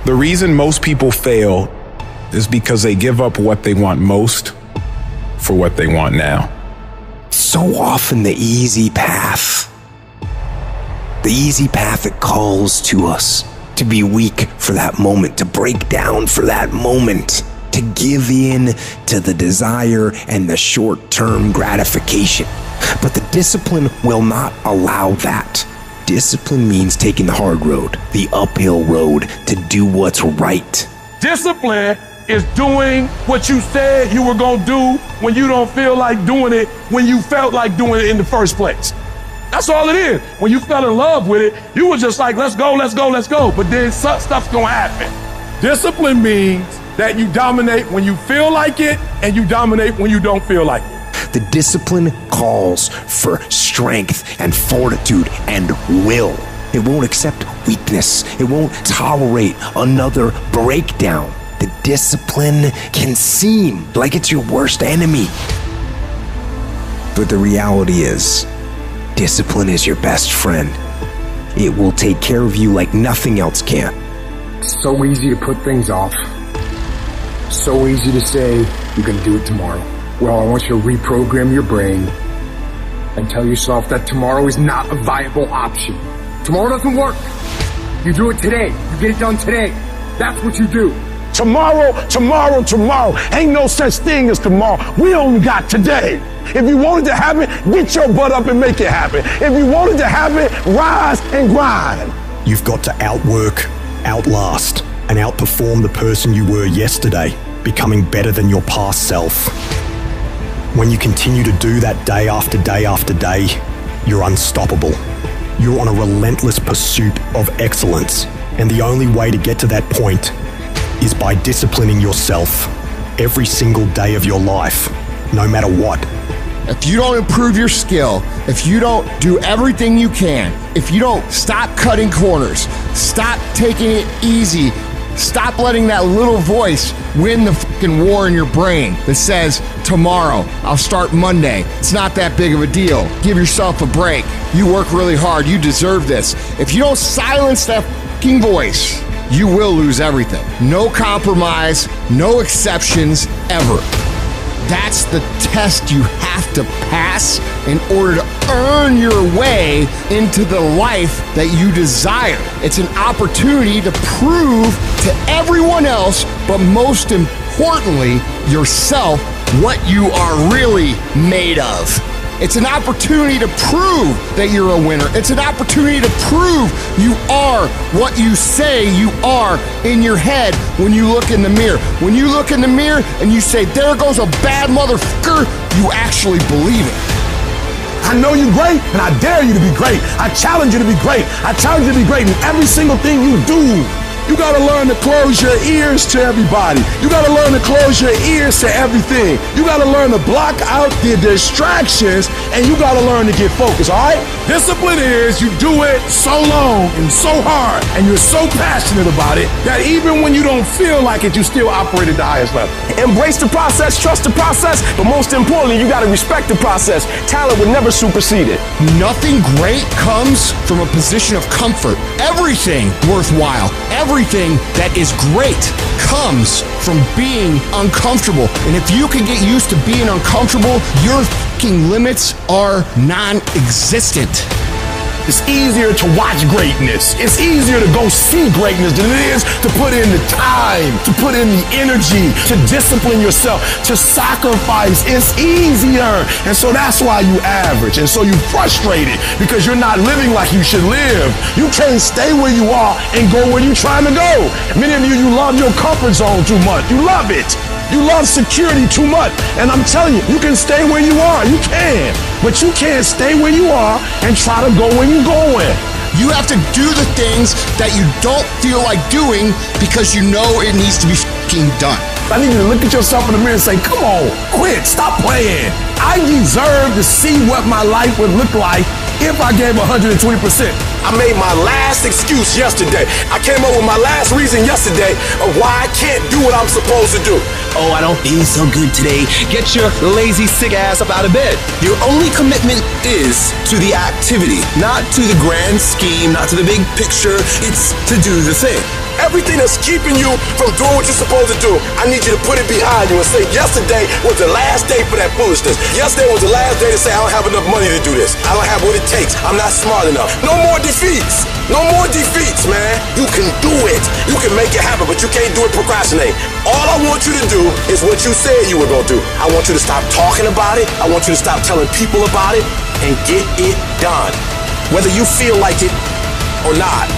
The reason most people fail is because they give up what they want most for what they want now. So often the easy path that calls to us to be weak for that moment, to break down for that moment, to give in to the desire and the short-term gratification. But the discipline will not allow that. Discipline means taking the hard road, the uphill road, to do what's right. Discipline is doing what you said you were gonna do when you don't feel like doing it when you felt like doing it in the first place. That's all it is. When you fell in love with it, you were just like, let's go, let's go, let's go. But then stuff's gonna happen. Discipline means that you dominate when you feel like it and you dominate when you don't feel like it. The discipline calls for strength and fortitude and will. It won't accept weakness. It won't tolerate another breakdown. The discipline can seem like it's your worst enemy. But the reality is, discipline is your best friend. It will take care of you like nothing else can. It's so easy to put things off. So easy to say, you're gonna do it tomorrow. Well, I want you to reprogram your brain and tell yourself that tomorrow is not a viable option. Tomorrow doesn't work. You do it today. You get it done today. That's what you do. Tomorrow. Ain't no such thing as tomorrow. We only got today. If you want it to happen, get your butt up and make it happen. If you want it to happen, rise and grind. You've got to outwork, outlast, and outperform the person you were yesterday, becoming better than your past self. When you continue to do that day after day after day, you're unstoppable. You're on a relentless pursuit of excellence, and the only way to get to that point is by disciplining yourself every single day of your life, no matter what. If you don't improve your skill, if you don't do everything you can, if you don't stop cutting corners, stop taking it easy, stop letting that little voice win the fucking war in your brain that says, tomorrow, I'll start Monday. It's not that big of a deal. Give yourself a break. You work really hard. You deserve this. If you don't silence that fucking voice, you will lose everything. No compromise, no exceptions, ever. That's the test you have to pass in order to earn your way into the life that you desire. It's an opportunity to prove to everyone else, but most importantly, yourself, what you are really made of. It's an opportunity to prove that you're a winner. It's an opportunity to prove you are what you say you are in your head when you look in the mirror. When you look in the mirror and you say, there goes a bad motherfucker, you actually believe it. I know you're great, and I dare you to be great. I challenge you to be great. I challenge you to be great in every single thing you do. You gotta learn to close your ears to everybody. You gotta learn to close your ears to everything. You gotta learn to block out the distractions, and you gotta learn to get focused, all right? Discipline is you do it so long and so hard, and you're so passionate about it that even when you don't feel like it, you still operate at the highest level. Embrace the process, trust the process, but most importantly, you gotta respect the process. Talent would never supersede it. Nothing great comes from a position of comfort. Everything worthwhile, everything that is great comes from being uncomfortable. And if you can get used to being uncomfortable, your fucking limits are non-existent. It's easier to watch greatness. It's easier to go see greatness than it is to put in the time, to put in the energy, to discipline yourself, to sacrifice. It's easier. And so that's why you average. And so you're frustrated because you're not living like you should live. You can't stay where you are and go where you're trying to go. Many of you love your comfort zone too much. You love it. You love security too much. And I'm telling you, you can stay where you are. You can. But you can't stay where you are and try to go where you're going. You have to do the things that you don't feel like doing because you know it needs to be fucking done. I need you to look at yourself in the mirror and say, come on, quit, stop playing. I deserve to see what my life would look like if I gave 120%. I made my last excuse yesterday. I came up with my last reason yesterday of why I can't do what I'm supposed to do. Oh, I don't feel so good today. Get your lazy, sick ass up out of bed. Your only commitment is to the activity, not to the grand scheme, not to the big picture. It's to do the thing. Everything that's keeping you from doing what you're supposed to do, I need you to put it behind you and say, yesterday was the last day for that foolishness. Yesterday was the last day to say, I don't have enough money to do this. I don't have what it takes. I'm not smart enough. No more defeats. No more defeats, man. You can do it. You can make it happen, but you can't do it procrastinating. All I want you to do is what you said you were going to do. I want you to stop talking about it. I want you to stop telling people about it and get it done. Whether you feel like it or not.